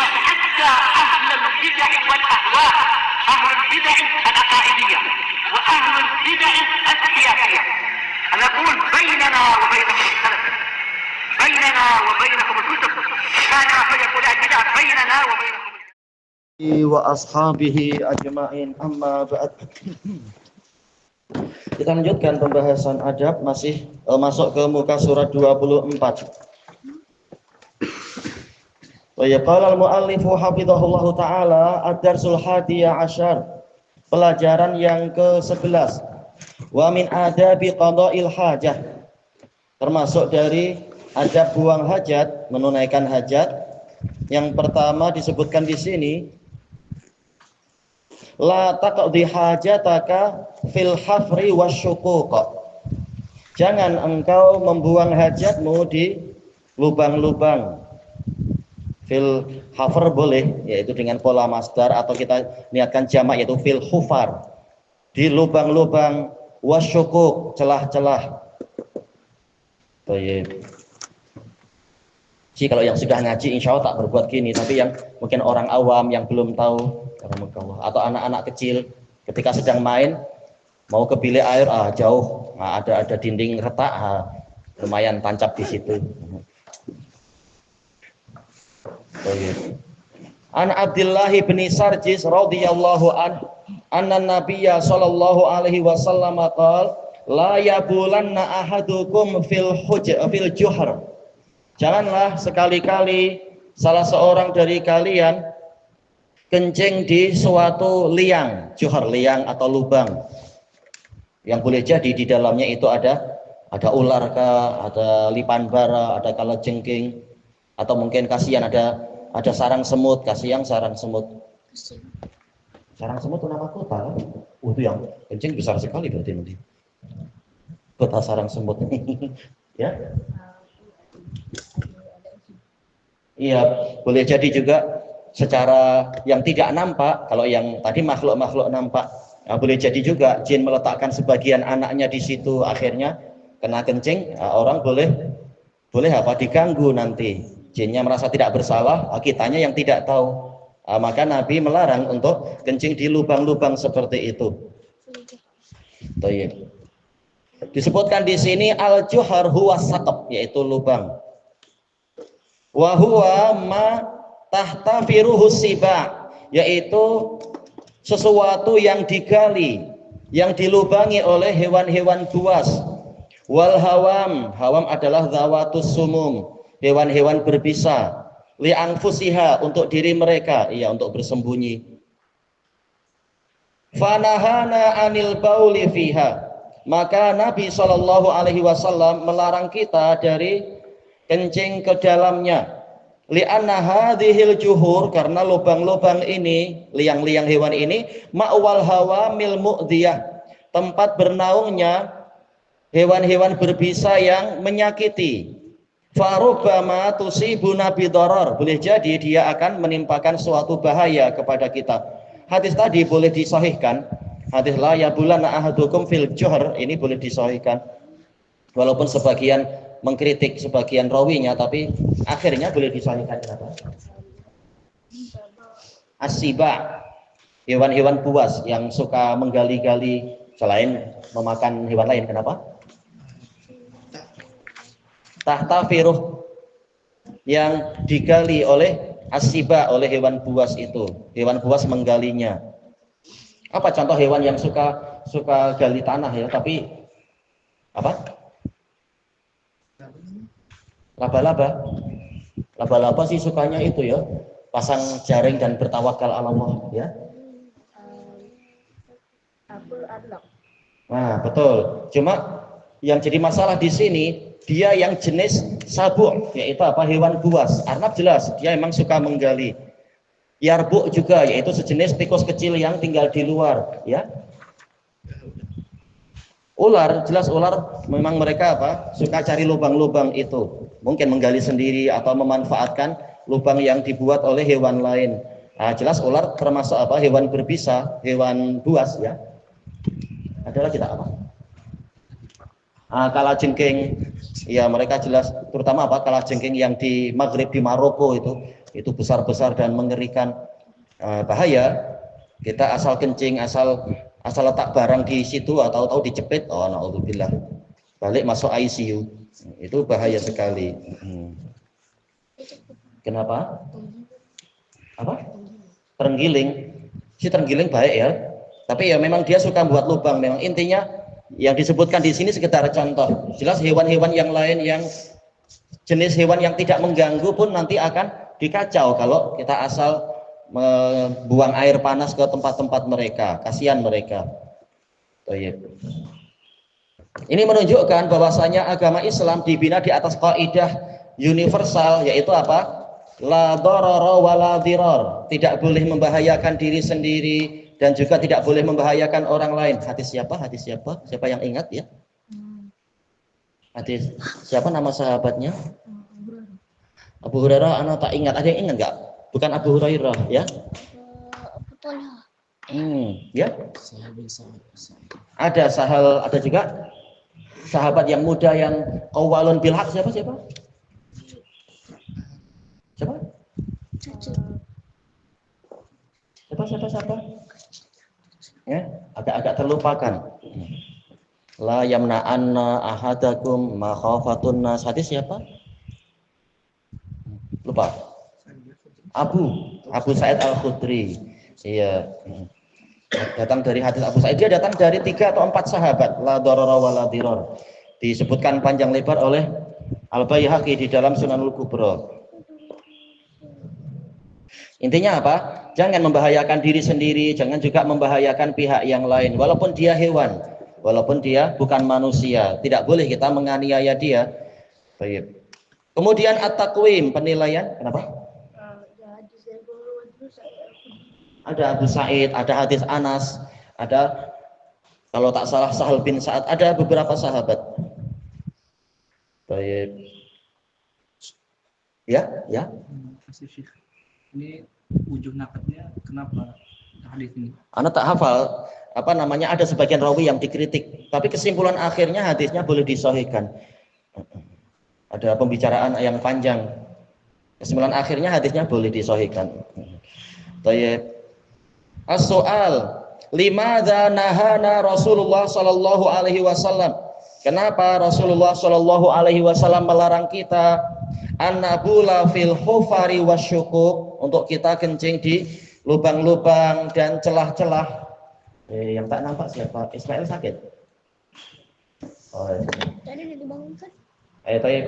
حتى أهل البدع والأهواء، أهل البدع العقائدية وأهل البدع السياسية. أنا أقول بيننا وبينكم السلف، بيننا وبينكم الكتب، كان فيقول البدع بيننا وبينكم وأصحابه أجمعين. أما بعد. Kita lanjutkan pembahasan adab, masih masuk ke muka surat 24. Wa yaqala al-muallifu hafizahullahu taala ad-darsul hadiyah asyar, pelajaran yang ke-11. Wa min adabi qada'il hajah, termasuk dari adab buang hajat, menunaikan hajat. Yang pertama disebutkan di sini, la taqdi hajataka fil hafri wasyuquq. Jangan engkau membuang hajatmu di lubang-lubang. Fil hafr boleh, yaitu dengan pola masdar, atau kita niatkan jamak yaitu fil hufar, di lubang-lubang, wasyuquq, celah-celah. Baik. Kalau yang sudah ngaji insya Allah tak berbuat gini, tapi yang mungkin orang awam yang belum tahu, atau anak-anak kecil ketika sedang main mau ke bilik air, jauh, ada dinding retak, lumayan tancap di situ. An Abdullah bin Sarjis radhiyallahu anhu anna Nabiyya sallallahu alaihi wasallam qala la yabulanna ahadukum fil juhr. Janganlah sekali-kali salah seorang dari kalian kencing di suatu liang, juhar, liang atau lubang, yang boleh jadi di dalamnya itu ada ular kah, ada lipan bara, ada kalajengking, atau mungkin kasihan ada sarang semut, kasihan sarang semut. Sarang semut itu nama kota, itu yang kencing besar sekali berarti nanti. Kota sarang semut, ya. Iya, boleh jadi juga secara yang tidak nampak. Kalau yang tadi makhluk-makhluk nampak, boleh jadi juga jin meletakkan sebagian anaknya di situ, akhirnya kena kencing, orang boleh diganggu nanti. Jinnya merasa tidak bersalah, kitanya yang tidak tahu. Maka Nabi melarang untuk kencing di lubang-lubang seperti itu. Disebutkan di sini al-juhar huwa saqab, yaitu lubang. Wa huwa ma tahta firuhus siba, yaitu sesuatu yang digali, yang dilubangi oleh hewan-hewan buas. Wal hawam adalah zawatus sumum, hewan-hewan berbisa. Li anfusiha, untuk diri mereka, untuk bersembunyi. Fanahana anil bauli fiha, maka Nabi sallallahu alaihi wasallam melarang kita dari kencing ke dalamnya. Li'anna hadhil juhur, karena lubang-lubang ini, liang-liang hewan ini, ma'wal hawamil mu'diyah, tempat bernaungnya hewan-hewan berbisa yang menyakiti. Farubbama tusibuna bidarar, boleh jadi dia akan menimpakan suatu bahaya kepada kita. Hadis tadi boleh disahihkan, hadis la yabulanna ahadukum fil juhr, ini boleh disahihkan. Walaupun sebagian mengkritik sebagian rawinya, tapi akhirnya boleh disahihkan. Kenapa? As-siba, hewan-hewan buas yang suka menggali-gali selain memakan hewan lain. Kenapa? Tahta firuh, yang digali oleh as-siba, oleh hewan buas itu. Hewan buas menggalinya. Apa contoh hewan yang suka gali tanah ya, tapi apa? Laba-laba sih sukanya itu ya, pasang jaring dan bertawakal ala Allah ya. Nah, betul. Cuma yang jadi masalah di sini dia yang jenis sabu', yaitu apa? Hewan buas. Arnab jelas dia memang suka menggali. Yarbu' juga, yaitu sejenis tikus kecil yang tinggal di luar ya. Ular, jelas ular memang mereka suka cari lubang-lubang itu, mungkin menggali sendiri atau memanfaatkan lubang yang dibuat oleh hewan lain. Jelas ular termasuk hewan berbisa, hewan buas ya. Ada lagi tak apa? Kalajengking, ya mereka jelas, terutama kalajengking yang di Maghrib, di Maroko itu itu besar-besar dan mengerikan, bahaya. Kita asal kencing, asal letak barang di situ atau tahu dijepit, oh naudzubillah, balik masuk ICU, itu bahaya sekali. Kenapa? Apa? Terenggiling. Si terenggiling baik ya, tapi ya memang dia suka buat lubang. Memang intinya yang disebutkan di sini sekedar contoh. Jelas hewan-hewan yang lain, yang jenis hewan yang tidak mengganggu pun nanti akan dikacau kalau kita asal membuang air panas ke tempat-tempat mereka. Kasihan mereka. Ini menunjukkan bahwasanya agama Islam dibina di atas kaidah universal, yaitu apa? La darara wa la dirar. Tidak boleh membahayakan diri sendiri dan juga tidak boleh membahayakan orang lain. Hadis siapa? Hadis siapa? Siapa yang ingat ya? Hadis siapa nama sahabatnya? Abu Hurairah. Anak tak ingat. Ada yang ingat enggak? Bukan Abu Hurairah ya? Ya. Ada Sahal, ada juga sahabat yang muda yang qawwalun bil haq. Siapa? Siapa? Ya, agak terlupakan. La yamna'anna ahadakum makhafatun nas. Hadis siapa? Lupa. Abu Sa'id Al-Khudri. Iya. Datang dari hadis Abu Sa'id. Dia datang dari 3 atau 4 sahabat. La darara wa la dirar. Disebutkan panjang lebar oleh Al-Baihaqi di dalam Sunanul Kubra. Intinya apa? Jangan membahayakan diri sendiri, jangan juga membahayakan pihak yang lain. Walaupun dia hewan, walaupun dia bukan manusia, tidak boleh kita menganiaya dia. Baik. Kemudian at-taqwim, penilaian. Kenapa? Ada Abu Sa'id, ada hadis Anas, ada kalau tak salah Sahal bin Sa'ad, ada beberapa sahabat. Baik. Ya. Ini ujung nakatnya kenapa hadis ini? Anak tak hafal apa namanya, ada sebagian rawi yang dikritik, tapi kesimpulan akhirnya hadisnya boleh disahihkan. Ada pembicaraan yang panjang. Kesimpulan akhirnya hadisnya boleh disahihkan. Baik. As-soal, limadza nahana Rasulullah sallallahu alaihi wasallam? Kenapa Rasulullah sallallahu alaihi wasallam melarang kita annabula fil hufari wasyukuk, untuk kita kencing di lubang-lubang dan celah-celah. Yang tak nampak siapa? Ismail sakit. Oh. Tadi dibangunkan.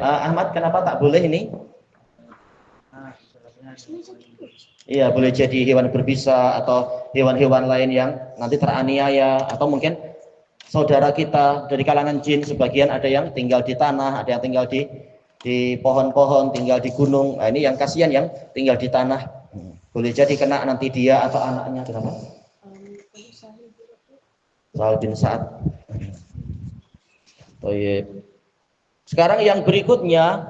Ahmad, kenapa tak boleh ini? Iya, boleh jadi hewan berbisa atau hewan-hewan lain yang nanti teraniaya, atau mungkin saudara kita dari kalangan jin, sebagian ada yang tinggal di tanah, ada yang tinggal di pohon-pohon, tinggal di gunung. Nah, ini yang kasihan yang tinggal di tanah. Boleh jadi kena nanti dia atau anaknya. Kenapa? Sahal bin Sa'ad. Sekarang yang berikutnya,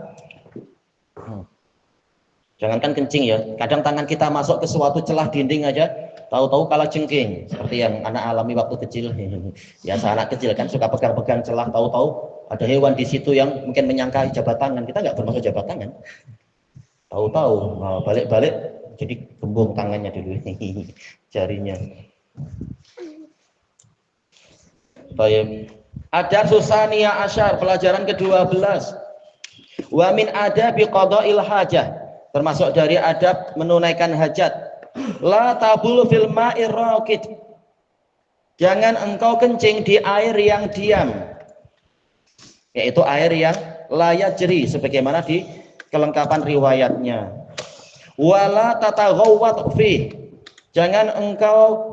jangankan kencing ya, kadang tangan kita masuk ke suatu celah dinding aja, tahu-tahu kalah jengking, seperti yang anak alami waktu kecil. Biasa anak kecil kan suka pegang-pegang celah, tahu-tahu ada hewan di situ yang mungkin menyangka jabat tangan. Kita nggak bermaksud jabat tangan, tahu-tahu balik-balik jadi gembung tangannya dulu, jarinya. Baik. Ada Susania Asyar, pelajaran ke-12. Wa min adabi qada'il hajah, termasuk dari adab menunaikan hajat. La tabul fil ma'ir raqid, jangan engkau kencing di air yang diam, yaitu air yang layak jeri, sebagaimana di kelengkapan riwayatnya. Wala tataghawwat fi, jangan engkau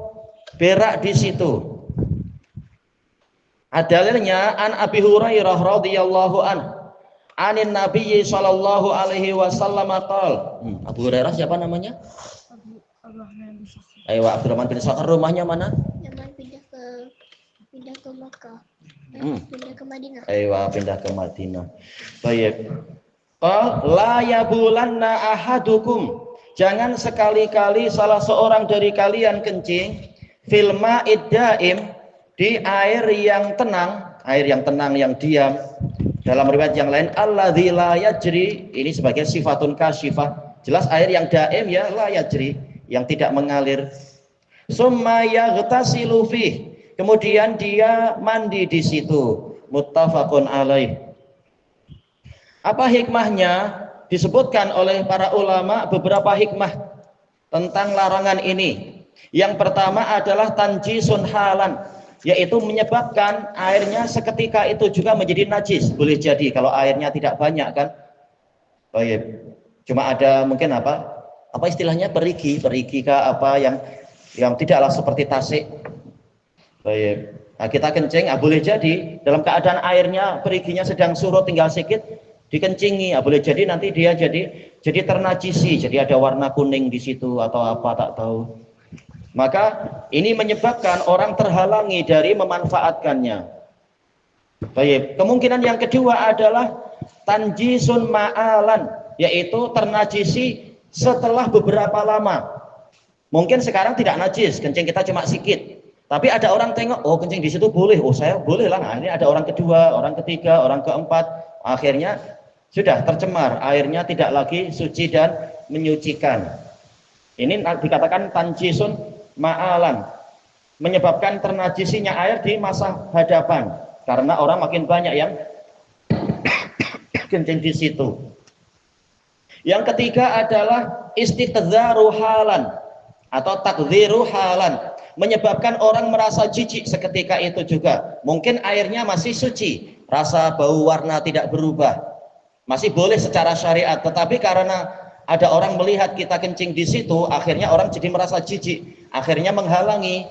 berak di situ. Dalilnya an Abi Hurairah radhiyallahu anhu anin Nabi sallallahu alaihi wasallam qol. Abu Hurairah siapa namanya? Abdurrahman bin Sakhar. Rumahnya mana? Pindah ke Makkah. Pindah ke Madinah. Pindah ke Madinah. Baik. Qal la yabulanna ahadukum, jangan sekali-kali salah seorang dari kalian kencing fil ma'id daim, di air yang tenang, yang diam. Dalam riwayat yang lain alladzi la yajri, ini sebagai sifatun kasyifah, Jelas air yang daim ya la yajri, yang tidak mengalir. Summa yaghtasilu fih, kemudian dia mandi di situ. Muttafaqun alaih. Apa hikmahnya? Disebutkan oleh para ulama beberapa hikmah tentang larangan ini. Yang pertama adalah tanjisun halan, yaitu menyebabkan airnya seketika itu juga menjadi najis. Boleh jadi kalau airnya tidak banyak kan. Baik. Cuma ada mungkin apa istilahnya perigi kah apa yang tidaklah seperti tasik. Baik. Nah, kita kencing, boleh jadi dalam keadaan airnya periginya sedang surut tinggal sedikit dikencingi, boleh jadi nanti dia jadi ternajisi, jadi ada warna kuning di situ atau apa tak tahu. Maka ini menyebabkan orang terhalangi dari memanfaatkannya. Baik. Kemungkinan yang kedua adalah tanjisun ma'alan, yaitu ternajisi setelah beberapa lama. Mungkin sekarang tidak najis, kencing kita cuma sedikit. Tapi ada orang tengok, oh kencing di situ boleh, oh saya boleh lah. Nah, ini ada orang kedua, orang ketiga, orang keempat, akhirnya sudah tercemar, airnya tidak lagi suci dan menyucikan. Ini dikatakan tanjisun ma'alan, menyebabkan ternajisinya air di masa hadapan, karena orang makin banyak yang kencing di situ. Yang ketiga adalah istidzaru halan atau takdziru halan, menyebabkan orang merasa jijik seketika itu juga. Mungkin airnya masih suci, rasa bau warna tidak berubah, masih boleh secara syariat, tetapi karena ada orang melihat kita kencing di situ, akhirnya orang jadi merasa jijik, akhirnya menghalangi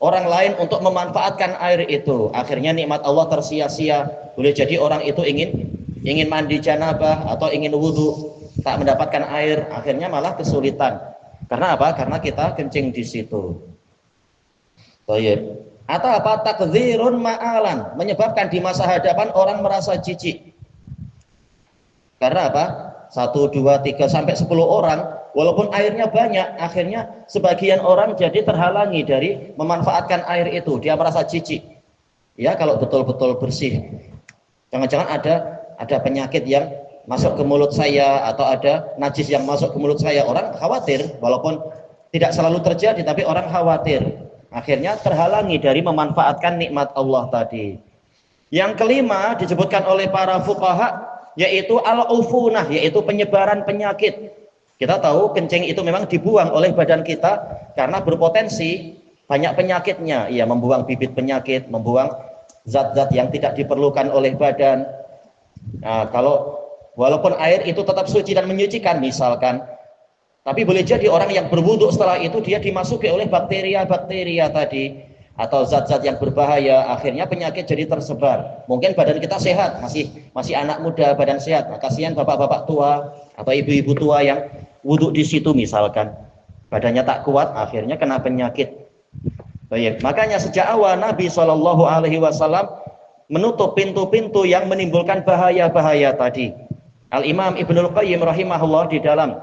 orang lain untuk memanfaatkan air itu. Akhirnya nikmat Allah tersia-sia. Boleh jadi orang itu ingin mandi janabah atau ingin wudhu, tak mendapatkan air, akhirnya malah kesulitan. Karena apa? Karena kita kencing di situ. Baik. Atau apa? Takdzirun ma'alan, menyebabkan di masa hadapan orang merasa jijik. Karena apa? 1, 2, 3 sampai 10 orang, walaupun airnya banyak, akhirnya sebagian orang jadi terhalangi dari memanfaatkan air itu. Dia merasa jijik. Ya, kalau betul-betul bersih. Jangan-jangan ada penyakit yang masuk ke mulut saya, atau ada najis yang masuk ke mulut saya. Orang khawatir, walaupun tidak selalu terjadi, tapi orang khawatir. Akhirnya terhalangi dari memanfaatkan nikmat Allah tadi. Yang kelima disebutkan oleh para fuqaha, yaitu al-ufunah, yaitu penyebaran penyakit. Kita tahu kencing itu memang dibuang oleh badan kita karena berpotensi banyak penyakitnya. Ia membuang bibit penyakit, membuang zat-zat yang tidak diperlukan oleh badan. Nah, kalau walaupun air itu tetap suci dan menyucikan misalkan, tapi boleh jadi orang yang berwudu setelah itu dia dimasuki oleh bakteria-bakteria tadi atau zat-zat yang berbahaya, akhirnya penyakit jadi tersebar. Mungkin badan kita sehat, masih anak muda, badan sehat. Nah, kasihan bapak-bapak tua atau ibu-ibu tua yang wudhu di situ misalkan, badannya tak kuat, akhirnya kena penyakit. Baik, makanya sejak awal Nabi SAW menutup pintu-pintu yang menimbulkan bahaya-bahaya tadi. Al-Imam Ibnul Qayyim rahimahullah di dalam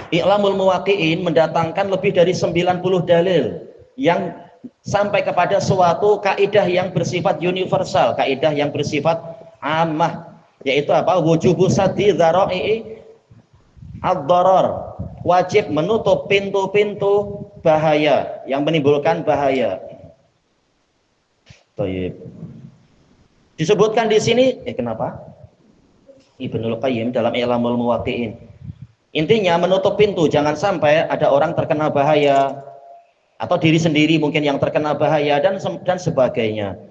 I'lamul Muwaqqi'in mendatangkan lebih dari 90 dalil yang sampai kepada suatu kaidah yang bersifat universal, kaidah yang bersifat ammah, yaitu apa? Wujubu saddi dzara'i ad-darar, wajib menutup pintu-pintu bahaya yang menimbulkan bahaya. Baik. Disebutkan di sini, kenapa? Ibnul Qayyim dalam I'lamul Muwaqqi'in. Intinya menutup pintu, jangan sampai ada orang terkena bahaya atau diri sendiri mungkin yang terkena bahaya dan sebagainya.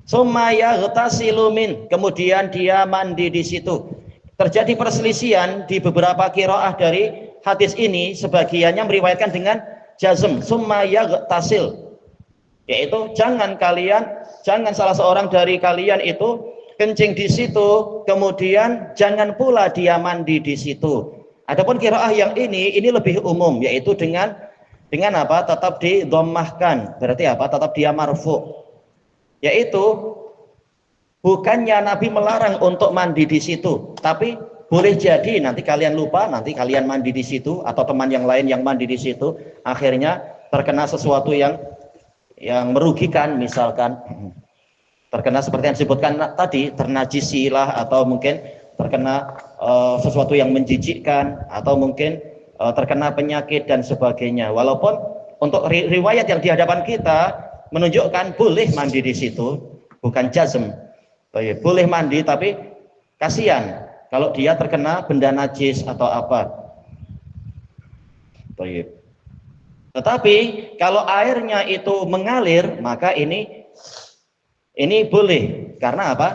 Summa yaghtasilu min, kemudian dia mandi di situ. Terjadi perselisihan di beberapa qiraah dari hadis ini, sebagiannya meriwayatkan dengan jazm, summa yaghtasil, yaitu jangan salah seorang dari kalian itu kencing di situ, kemudian jangan pula dia mandi di situ. Adapun qiraah yang ini lebih umum, yaitu dengan apa? Tetap didhammahkan. Berarti apa? Tetap dia marfu. Yaitu bukannya Nabi melarang untuk mandi di situ, tapi boleh jadi nanti kalian lupa, nanti kalian mandi di situ atau teman yang lain yang mandi di situ, akhirnya terkena sesuatu yang merugikan, misalkan terkena seperti yang disebutkan tadi, ternajisi lah, atau mungkin terkena sesuatu yang menjijikkan atau mungkin terkena penyakit dan sebagainya. Walaupun untuk riwayat yang di hadapan kita menunjukkan boleh mandi di situ, bukan jazm. Boleh mandi, tapi kasihan kalau dia terkena benda najis atau apa. Tetapi kalau airnya itu mengalir, maka ini boleh. Karena apa?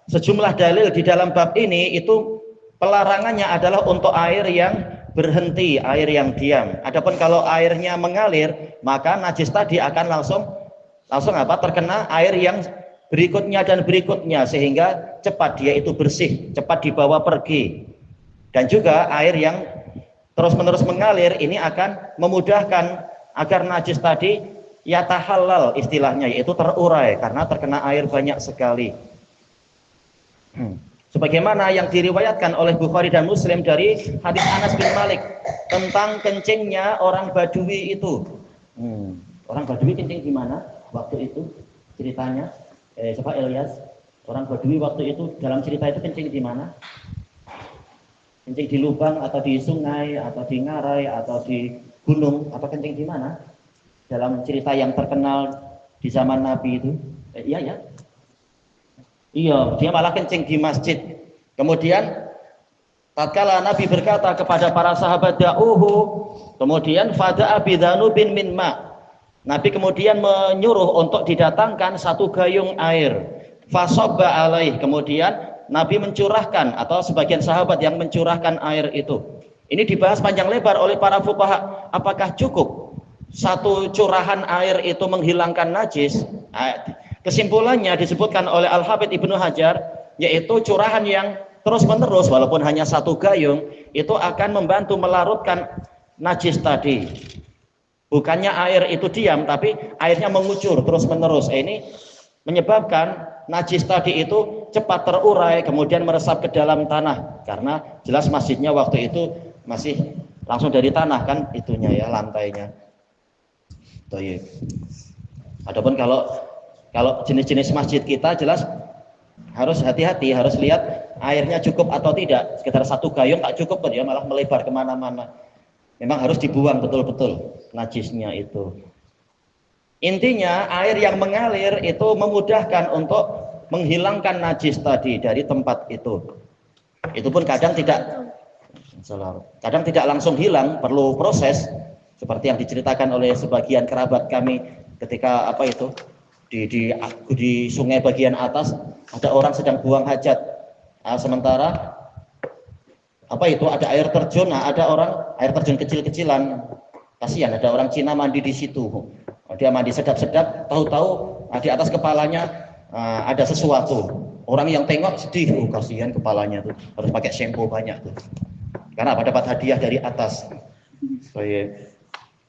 Sejumlah dalil di dalam bab ini itu pelarangannya adalah untuk air yang berhenti, air yang diam. Adapun kalau airnya mengalir, maka najis tadi akan langsung terkena air yang berikutnya dan berikutnya, sehingga cepat dia itu bersih, cepat dibawa pergi. Dan juga air yang terus-menerus mengalir ini akan memudahkan agar najis tadi yatahallal istilahnya, yaitu terurai karena terkena air banyak sekali. Sebagaimana yang diriwayatkan oleh Bukhari dan Muslim dari hadis Anas bin Malik tentang kencingnya orang Badui itu. Orang Badui kencing di mana waktu itu? Ceritanya, coba Ilyas, orang Badui waktu itu dalam cerita itu kencing di mana? Kencing di lubang atau di sungai atau di ngarai atau di gunung? Apa kencing di mana? Dalam cerita yang terkenal di zaman Nabi itu? Iya, dia malah kencing di masjid. Kemudian tatkala Nabi berkata kepada para sahabat, da'uhu, kemudian fada'a bidhanubin min ma'. Nabi kemudian menyuruh untuk didatangkan satu gayung air. Fasobba alaih, kemudian Nabi mencurahkan, atau sebagian sahabat yang mencurahkan air itu. Ini dibahas panjang lebar oleh para fuqaha. Apakah cukup satu curahan air itu menghilangkan najis? Kesimpulannya disebutkan oleh Al-Hafidz Ibnu Hajar, yaitu curahan yang terus-menerus walaupun hanya satu gayung itu akan membantu melarutkan najis tadi. Bukannya air itu diam, tapi airnya mengucur terus-menerus. Ini menyebabkan najis tadi itu cepat terurai, kemudian meresap ke dalam tanah. Karena jelas masjidnya waktu itu masih langsung dari tanah kan itunya ya, lantainya. Adapun kalau jenis-jenis masjid kita jelas harus hati-hati, harus lihat airnya cukup atau tidak. Sekitar satu gayung tak cukup, dia malah melebar kemana-mana. Memang harus dibuang betul-betul najisnya itu. Intinya air yang mengalir itu memudahkan untuk menghilangkan najis tadi dari tempat itu. Itu pun kadang tidak langsung hilang, perlu proses. Seperti yang diceritakan oleh sebagian kerabat kami ketika di sungai bagian atas ada orang sedang buang hajat, sementara ada air terjun, ada orang air terjun kecil-kecilan, kasihan ada orang Cina mandi di situ, dia mandi sedap-sedap, tahu-tahu di atas kepalanya ada sesuatu, orang yang tengok sedih, kasihan kepalanya tuh harus pakai shampoo banyak tuh, karena dapat hadiah dari atas.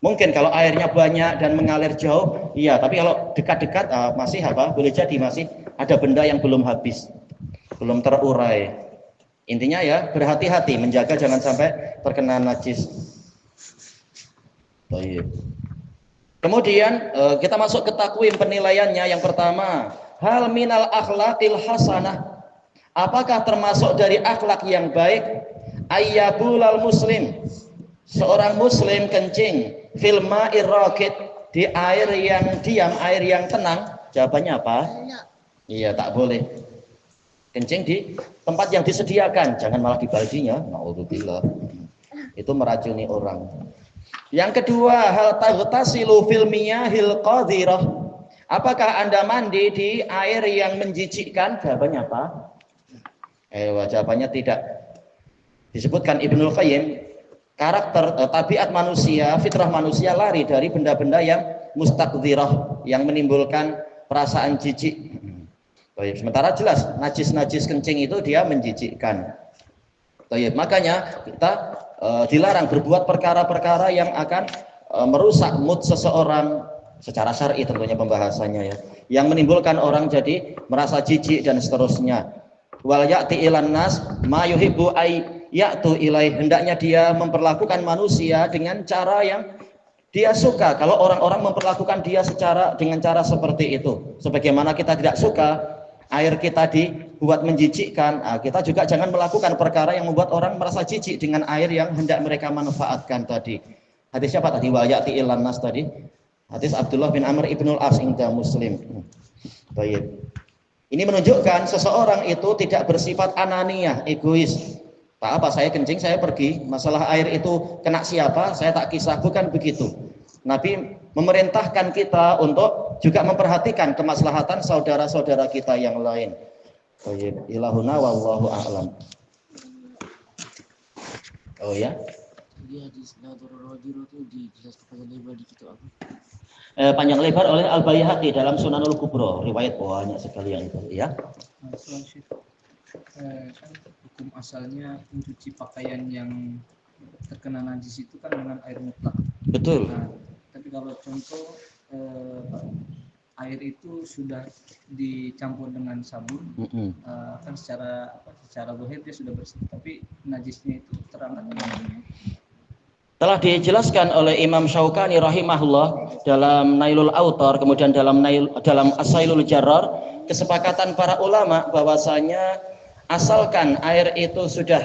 Mungkin kalau airnya banyak dan mengalir jauh, iya. Tapi kalau dekat-dekat masih boleh jadi masih ada benda yang belum habis, belum terurai. Intinya ya berhati-hati, menjaga jangan sampai terkena najis. Kemudian kita masuk ke takwim penilaiannya. Yang pertama, hal minal akhlaqil hasanah. Apakah termasuk dari akhlak yang baik? Ayyabulal muslim, seorang muslim kencing fil ma'ir raqid, di air yang diam, air yang tenang. Jawabannya apa? Iya, tak boleh. Kencing di tempat yang disediakan, jangan malah di baldinya. Naudzubillah. Itu meracuni orang. Yang kedua, hal taghtasilu fil miyahil qadhirah. Apakah Anda mandi di air yang menjijikkan? Jawabannya apa? Jawabannya tidak. Disebutkan Ibnul Qayyim, karakter tabiat manusia, fitrah manusia lari dari benda-benda yang mustaqdzirah, yang menimbulkan perasaan jijik. Sementara jelas najis-najis kencing itu dia menjijikkan. Makanya kita dilarang berbuat perkara-perkara yang akan merusak mood seseorang secara syar'i tentunya pembahasannya ya, yang menimbulkan orang jadi merasa jijik dan seterusnya. Wal ya'ti ilan nas ma yuhibbu ay ya'tu ilaih, hendaknya dia memperlakukan manusia dengan cara yang dia suka. Kalau orang-orang memperlakukan dia dengan cara seperti itu, sebagaimana kita tidak suka air kita dibuat menjijikkan, kita juga jangan melakukan perkara yang membuat orang merasa jijik dengan air yang hendak mereka manfaatkan tadi. Hadis siapa tadi? Wa ya'ti ilan nas tadi. Hadis Abdullah bin Amr ibnul As inda Muslim. Baik. Ini menunjukkan seseorang itu tidak bersifat ananiyah, egois. Tak apa, saya kencing, saya pergi. Masalah air itu kena siapa, saya tak kisah. Bukan begitu. Nabi memerintahkan kita untuk juga memperhatikan kemaslahatan saudara-saudara kita yang lain. Baik. Ilahuna wallahu a'lam. Oh ya. Jadi hadis la darara itu dijelaskan pada lebar di kitab apa? Panjang lebar oleh Al-Baihaqi dalam Sunanul Kubra, riwayat banyak sekali yang itu ya. Kan hukum asalnya mencuci pakaian yang terkena najis itu kan dengan air mutlak. Betul. Nah, tapi kalau contoh air itu sudah dicampur dengan sabun, kan secara zahir dia sudah bersih, tapi najisnya itu terangkat. Telah dijelaskan oleh Imam Syaukani rahimahullah dalam Nailul Autar, kemudian dalam As-Sailul Jarrar, kesepakatan para ulama bahwasanya asalkan air itu sudah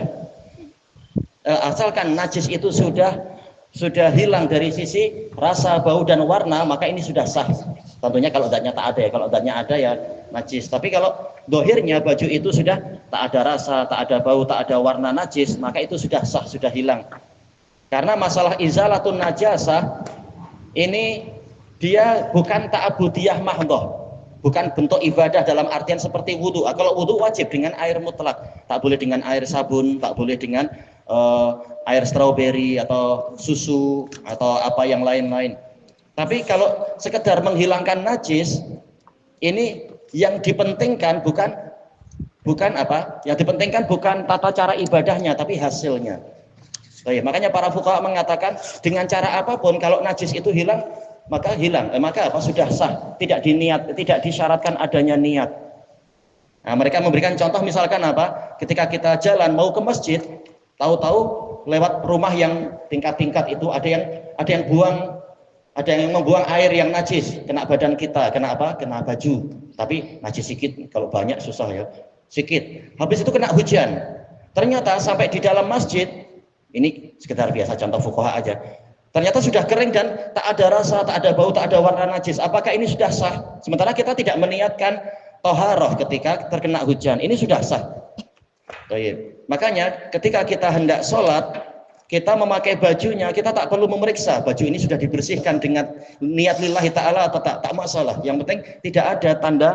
asalkan najis itu sudah hilang dari sisi rasa, bau dan warna, maka ini sudah sah. Tentunya kalau zatnya tak ada ya, kalau zatnya ada ya najis. Tapi kalau dohirnya baju itu sudah tak ada rasa, tak ada bau, tak ada warna najis, maka itu sudah sah, sudah hilang. Karena masalah izalatun najasah ini dia bukan ta'abudiyah mahdhah, bukan bentuk ibadah dalam artian seperti wudu. Kalau wudu wajib dengan air mutlak, tak boleh dengan air sabun, tak boleh dengan air strawberry atau susu atau apa yang lain-lain. Tapi kalau sekedar menghilangkan najis, ini yang dipentingkan bukan apa? Yang dipentingkan bukan tata cara ibadahnya, tapi hasilnya. Baik, makanya para fuqaha mengatakan dengan cara apapun kalau najis itu hilang, maka hilang. Maka apa? Sudah sah, tidak disyaratkan adanya niat. Nah, mereka memberikan contoh misalkan apa? Ketika kita jalan mau ke masjid, tahu-tahu lewat rumah yang tingkat-tingkat itu ada yang membuang air yang najis, kena badan kita, kena apa? Kena baju. Tapi najis sedikit, kalau banyak susah ya. Sedikit. Habis itu kena hujan. Ternyata sampai di dalam masjid, ini sekedar biasa contoh fuqaha aja. Ternyata sudah kering dan tak ada rasa, tak ada bau, tak ada warna najis. Apakah ini sudah sah? Sementara kita tidak meniatkan toharoh ketika terkena hujan. Ini sudah sah. Baik. Makanya ketika kita hendak sholat, kita memakai bajunya, kita tak perlu memeriksa baju ini sudah dibersihkan dengan niat lillahi ta'ala atau tak masalah. Yang penting tidak ada tanda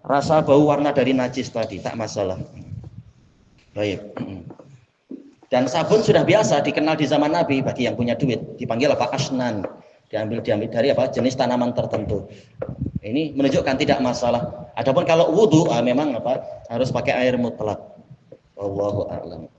rasa bau warna dari najis tadi, tak masalah. Baik. Dan sabun sudah biasa dikenal di zaman Nabi bagi yang punya duit, dipanggil apa? Asnan. Diambil dari apa? Jenis tanaman tertentu. Ini menunjukkan tidak masalah. Adapun kalau wudu memang apa? Harus pakai air mutlak. Wallahu a'lam.